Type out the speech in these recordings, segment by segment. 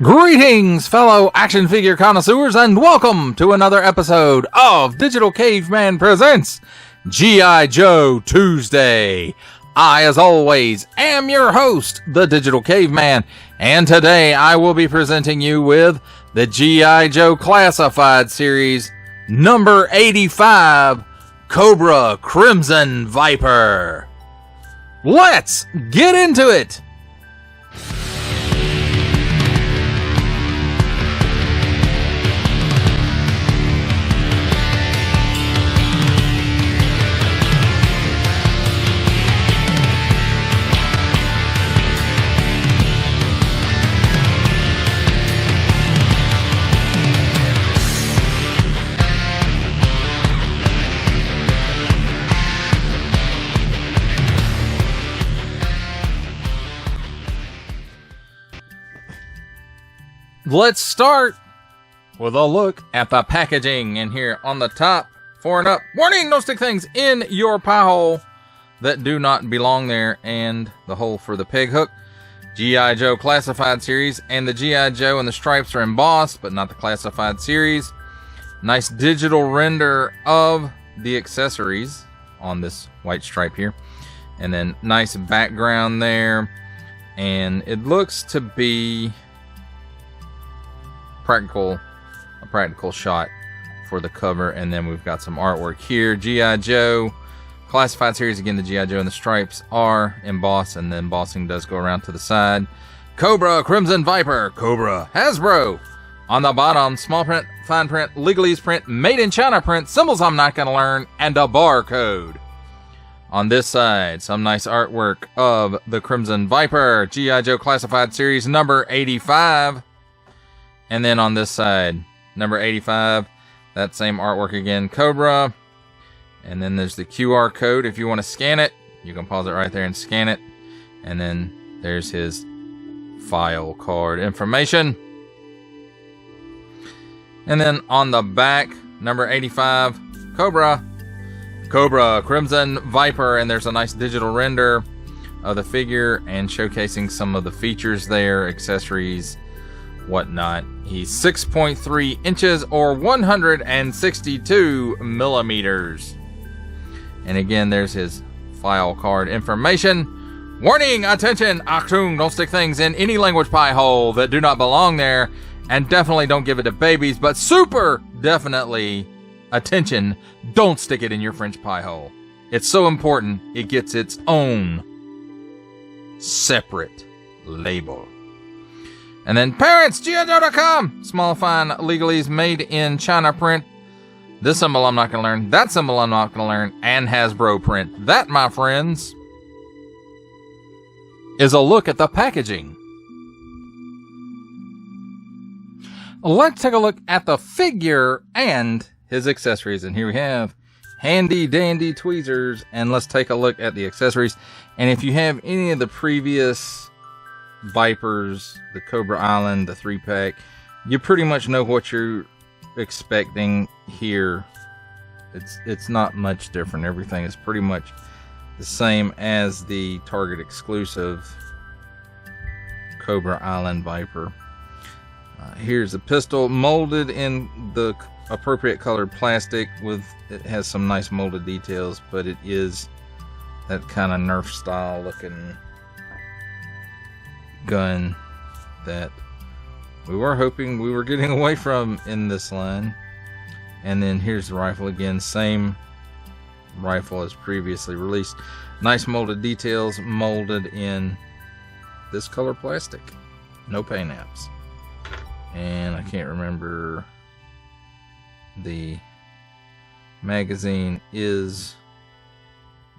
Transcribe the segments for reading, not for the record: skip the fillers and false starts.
Greetings, fellow action figure connoisseurs, and welcome to another episode of Digital Caveman Presents G.I. Joe Tuesday. I, as always, am your host, the Digital Caveman, and today I will be presenting you with the G.I. Joe Classified Series number 85, Cobra Crimson Viper. Let's get into it! Let's start with a look at the packaging. And here on the top, 4 and up, warning, don't stick things in your pie hole that do not belong there, and the hole for the peg hook. G.I. Joe Classified Series, and the G.I. Joe and the stripes are embossed, but not the Classified Series. Nice digital render of the accessories on this white stripe here. And then nice background there. And it looks to be a practical shot for the cover. And then we've got some artwork here. G.I. Joe Classified Series, again, the G.I. Joe and the stripes are embossed, and the embossing does go around to the side. Cobra Crimson Viper, Cobra Hasbro. On the bottom, small print, fine print, legalese print, made in China print, symbols I'm not going to learn, and a barcode. On this side, some nice artwork of the Crimson Viper, G.I. Joe Classified Series number 85. And then on this side, number 85, that same artwork again, Cobra. And then there's the QR code. If you want to scan it, you can pause it right there and scan it. And then there's his file card information. And then on the back, number 85, Cobra Crimson Viper. And there's a nice digital render of the figure and showcasing some of the features there, accessories, whatnot. He's 6.3 inches or 162 millimeters. And again, there's his file card information. Warning, attention, Achtung, don't stick things in any language pie hole that do not belong there. And definitely don't give it to babies, but super definitely, attention, don't stick it in your French pie hole. It's so important, it gets its own separate label. And then parents, GIJoe.com. Small, fine, legalese, made in China print. This symbol I'm not going to learn. That symbol I'm not going to learn. And Hasbro print. That, my friends, is a look at the packaging. Let's take a look at the figure and his accessories. And here we have handy dandy tweezers. And let's take a look at the accessories. And if you have any of the previous Vipers, the Cobra Island, the 3-pack, you pretty much know what you're expecting here. It's not much different. Everything is pretty much the same as the Target exclusive Cobra Island Viper. Here's a pistol molded in the appropriate colored plastic. It has some nice molded details, but it is that kind of Nerf style looking gun that we were hoping we were getting away from in this line. And then here's the rifle again, same rifle as previously released. Nice molded details, molded in this color plastic, no paint apps. And I can't remember, the magazine is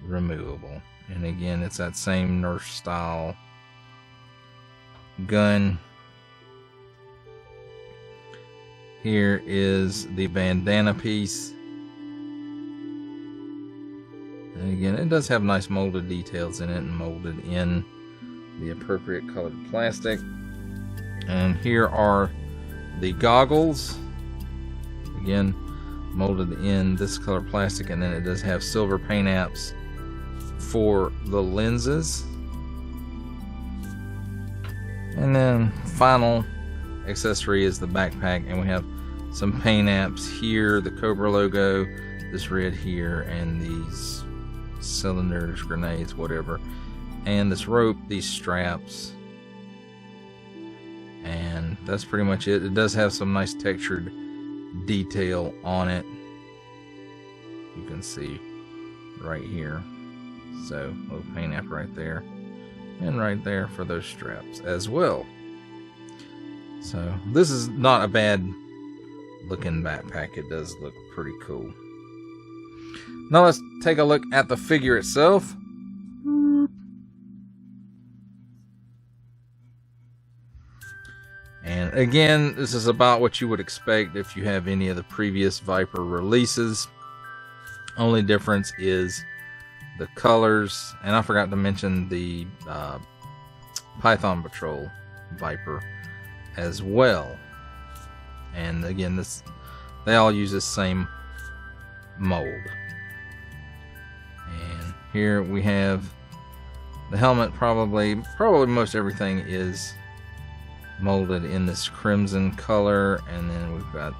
removable, and again it's that same Nerf style gun. Here is the bandana piece. And again, it does have nice molded details in it and molded in the appropriate colored plastic. And here are the goggles. Again, molded in this color plastic, and then it does have silver paint apps for the lenses. And then final accessory is the backpack, and we have some paint apps here, the Cobra logo, this red here, and these cylinders, grenades, whatever, and this rope, these straps, and that's pretty much it. It does have some nice textured detail on it, you can see right here. So a little paint app right there, and right there for those straps as well. So this is not a bad looking backpack. It does look pretty cool. Now let's take a look at the figure itself. And again, this is about what you would expect if you have any of the previous Viper releases. Only difference is the colors, and I forgot to mention the Python Patrol Viper as well. And again, they all use this same mold. And here we have the helmet. Probably most everything is molded in this crimson color, and then we've got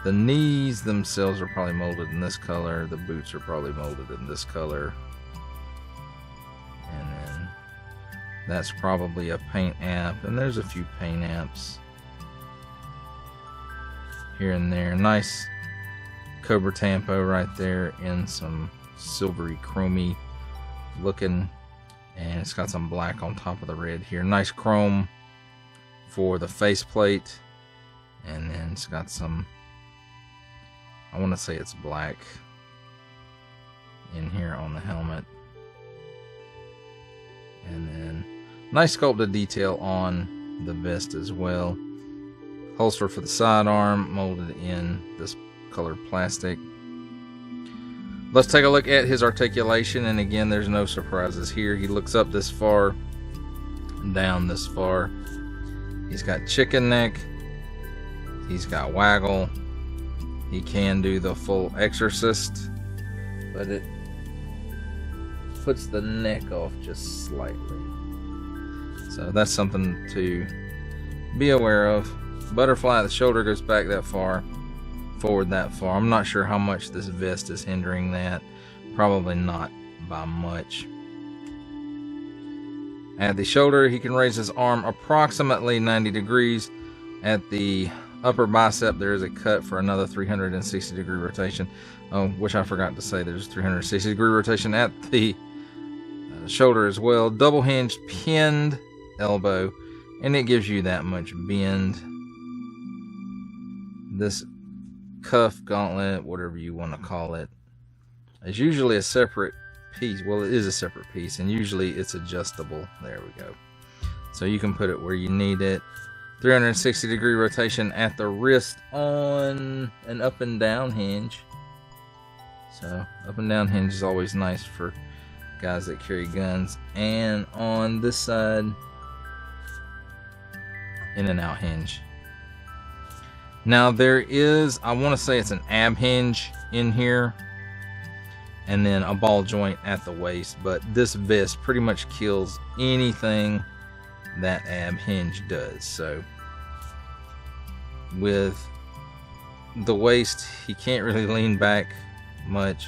the knees themselves are probably molded in this color. The boots are probably molded in this color. And then that's probably a paint app, and there's a few paint apps here and there. Nice Cobra Tampo right there in some silvery chromy looking, and it's got some black on top of the red here. Nice chrome for the faceplate, and then it's got some, I want to say it's black in here on the helmet. And then nice sculpted detail on the vest as well. Holster for the sidearm, molded in this colored plastic. Let's take a look at his articulation, and again, there's no surprises here. He looks up this far, down this far. He's got chicken neck. He's got waggle. He can do the full exorcist, but it puts the neck off just slightly. So that's something to be aware of. Butterfly, the shoulder goes back that far, forward that far. I'm not sure how much this vest is hindering that. Probably not by much. At the shoulder, he can raise his arm approximately 90 degrees. At the upper bicep, there is a cut for another 360 degree rotation. Oh, which I forgot to say, there's 360 degree rotation at the shoulder as well. Double hinged pinned elbow, and it gives you that much bend. This cuff gauntlet, whatever you want to call it, is usually a separate piece. Well, it is a separate piece, and usually it's adjustable. There we go. So you can put it where you need it. 360 degree rotation at the wrist on an up and down hinge. So up and down hinge is always nice for guys that carry guns. And on this side, in and out hinge. Now there is, I want to say it's an ab hinge in here, and then a ball joint at the waist, but this vest pretty much kills anything that ab hinge does. So with the waist, he can't really lean back much.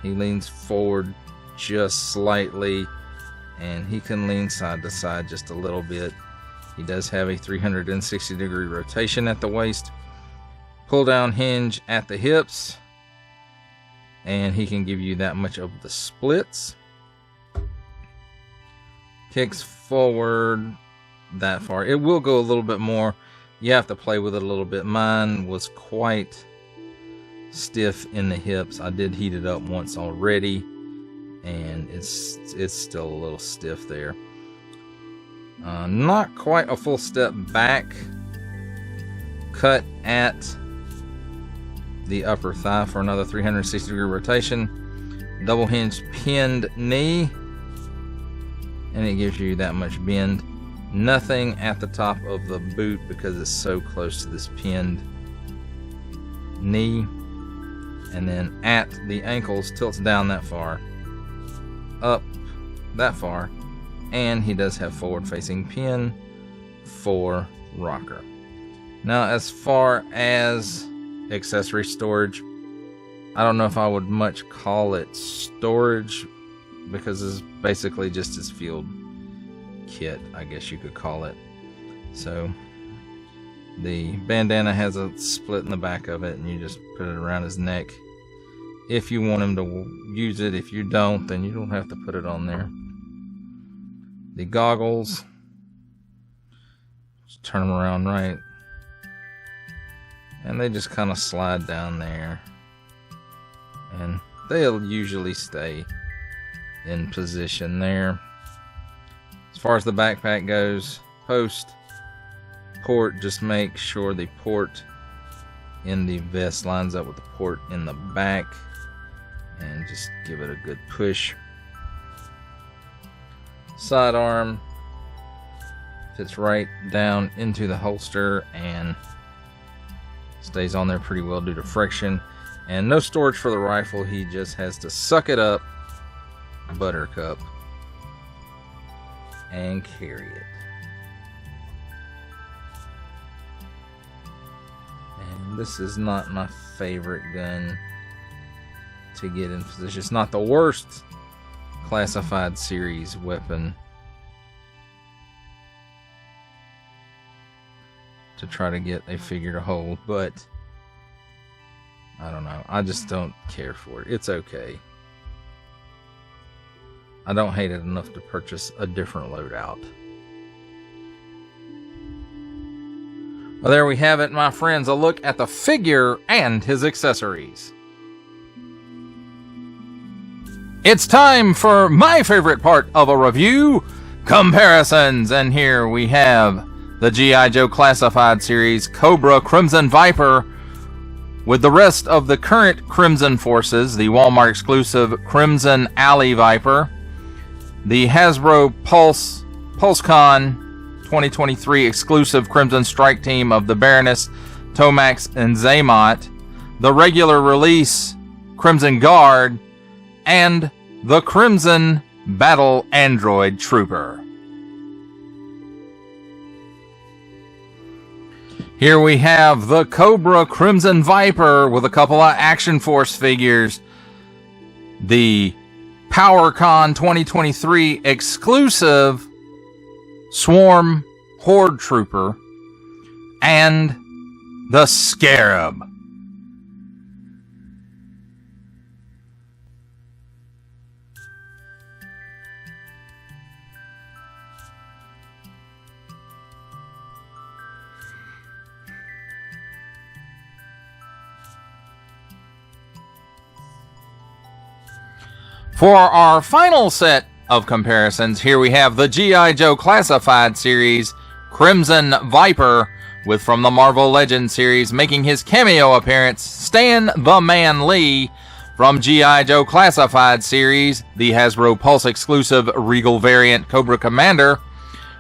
He leans forward just slightly, and he can lean side to side just a little bit. He does have a 360 degree rotation at the waist, pull down hinge at the hips, and he can give you that much of the splits. Kicks forward that far. It will go a little bit more. You have to play with it a little bit. Mine was quite stiff in the hips. I did heat it up once already, and it's still a little stiff there. Not quite a full step back. Cut at the upper thigh for another 360 degree rotation. Double hinged pinned knee, and it gives you that much bend. Nothing at the top of the boot because it's so close to this pinned knee. And then at the ankles, tilts down that far, up that far, and he does have forward facing pin for rocker. Now, as far as accessory storage, I don't know if I would much call it storage, because it's basically just his field kit, I guess you could call it. So the bandana has a split in the back of it, and you just put it around his neck if you want him to use it. If you don't, then you don't have to put it on there. The goggles, just turn them around right, and they just kind of slide down there, and they'll usually stay in position there. As far as the backpack goes, post, port, just make sure the port in the vest lines up with the port in the back, and just give it a good push. Sidearm fits right down into the holster and stays on there pretty well due to friction. And no storage for the rifle, he just has to suck it up, buttercup, and carry it. And this is not my favorite gun to get in position. It's not the worst classified series weapon to try to get a figure to hold, but I don't know, I just don't care for it. It's okay. I don't hate it enough to purchase a different loadout. Well, there we have it, my friends, a look at the figure and his accessories. It's time for my favorite part of a review, comparisons. And here we have the G.I. Joe Classified Series Cobra Crimson Viper with the rest of the current Crimson Forces, the Walmart exclusive Crimson Alley Viper, the Hasbro PulseCon 2023 exclusive Crimson Strike Team of the Baroness, Tomax, and Xamot, the regular release Crimson Guard, and the Crimson Battle Android Trooper. Here we have the Cobra Crimson Viper with a couple of Action Force figures, the PowerCon 2023 exclusive Swarm Horde Trooper, and the Scarab. For our final set of comparisons, here we have the G.I. Joe Classified Series Crimson Viper, with from the Marvel Legends series making his cameo appearance, Stan the Man Lee. From G.I. Joe Classified Series, the Hasbro Pulse exclusive Regal variant Cobra Commander.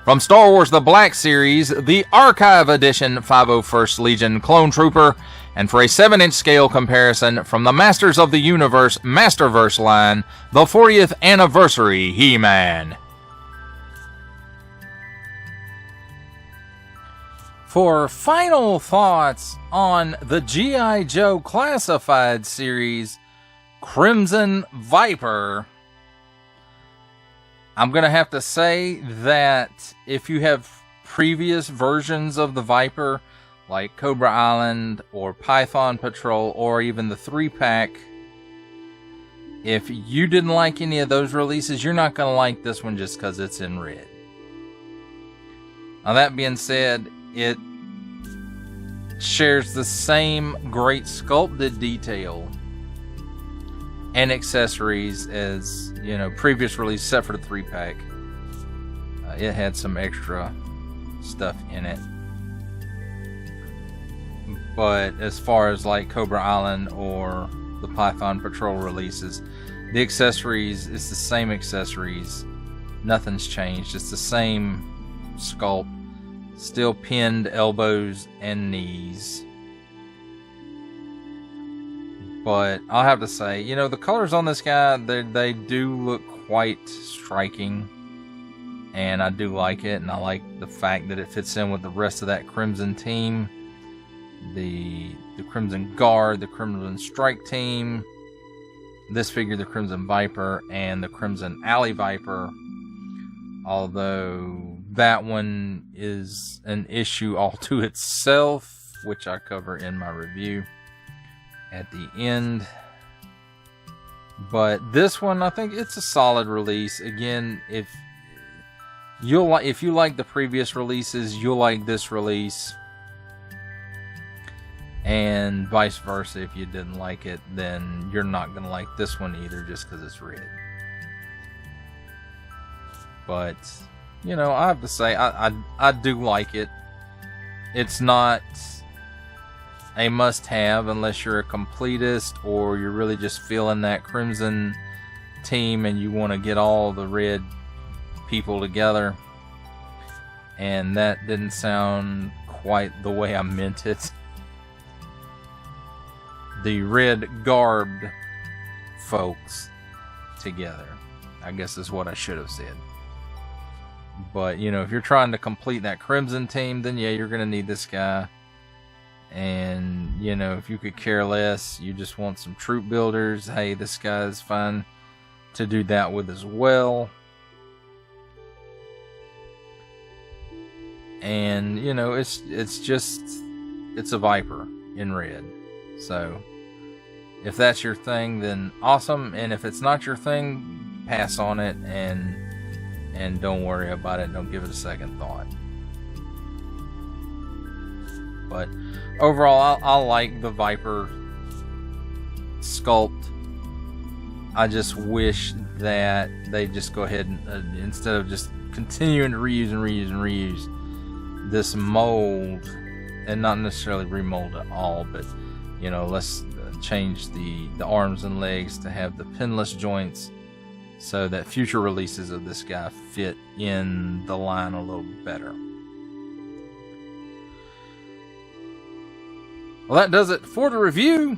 From Star Wars The Black Series, the Archive Edition 501st Legion Clone Trooper. And for a 7-inch scale comparison, from the Masters of the Universe Masterverse line, the 40th Anniversary He-Man. For final thoughts on the G.I. Joe Classified Series Crimson Viper, I'm going to have to say that if you have previous versions of the Viper, like Cobra Island or Python Patrol or even the 3-pack, if you didn't like any of those releases, you're not going to like this one just because it's in red. Now, that being said, it shares the same great sculpted detail and accessories as, you know, previous release, except for the 3-pack. It had some extra stuff in it. But as far as like Cobra Island or the Python Patrol releases, the accessories, it's the same accessories. Nothing's changed. It's the same sculpt. Still pinned elbows and knees. But I'll have to say, you know, the colors on this guy, they do look quite striking. And I do like it. And I like the fact that it fits in with the rest of that Crimson team. the Crimson Guard, the Crimson Strike Team, this figure, the Crimson Viper, and the Crimson Alley Viper. Although that one is an issue all to itself, which I cover in my review at the end. But this one, I think it's a solid release. Again, if you like the previous releases, you'll like this release. And vice versa, if you didn't like it, then you're not going to like this one either just because it's red. But, you know, I have to say, I do like it. It's not a must-have unless you're a completist or you're really just feeling that Crimson team and you want to get all the red people together. And that didn't sound quite the way I meant it. The red garbed folks together, I guess is what I should have said. But, you know, if you're trying to complete that Crimson team, then yeah, you're going to need this guy. And, you know, if you could care less, you just want some troop builders, hey, this guy is fine to do that with as well. And, you know, it's a Viper in red. So, if that's your thing, then awesome. And if it's not your thing, pass on it and don't worry about it. Don't give it a second thought. But overall, I like the Viper sculpt. I just wish that they just go ahead and instead of just continuing to reuse this mold, and not necessarily remold at all, but you know, let's change the arms and legs to have the pinless joints so that future releases of this guy fit in the line a little better. Well, that does it for the review.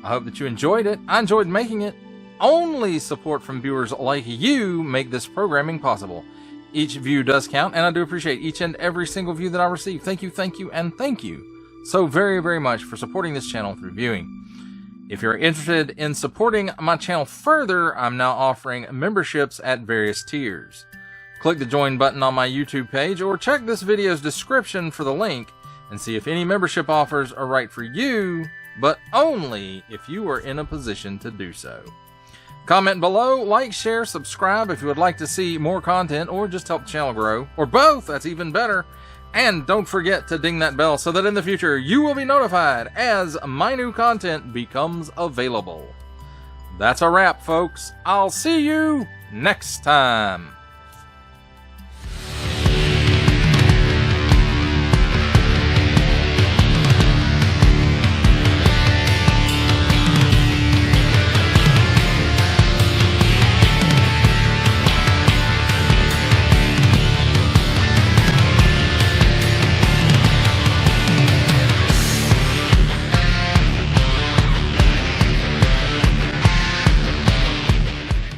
I hope that you enjoyed it. I enjoyed making it. Only support from viewers like you make this programming possible. Each view does count, and I do appreciate each and every single view that I receive. Thank you, and thank you so very, very much for supporting this channel through viewing. If you're interested in supporting my channel further, I'm now offering memberships at various tiers. Click the join button on my YouTube page or check this video's description for the link and see if any membership offers are right for you, but only if you are in a position to do so. Comment below, like, share, subscribe if you would like to see more content or just help the channel grow, or both, that's even better. And don't forget to ding that bell so that in the future you will be notified as my new content becomes available. That's a wrap, folks. I'll see you next time.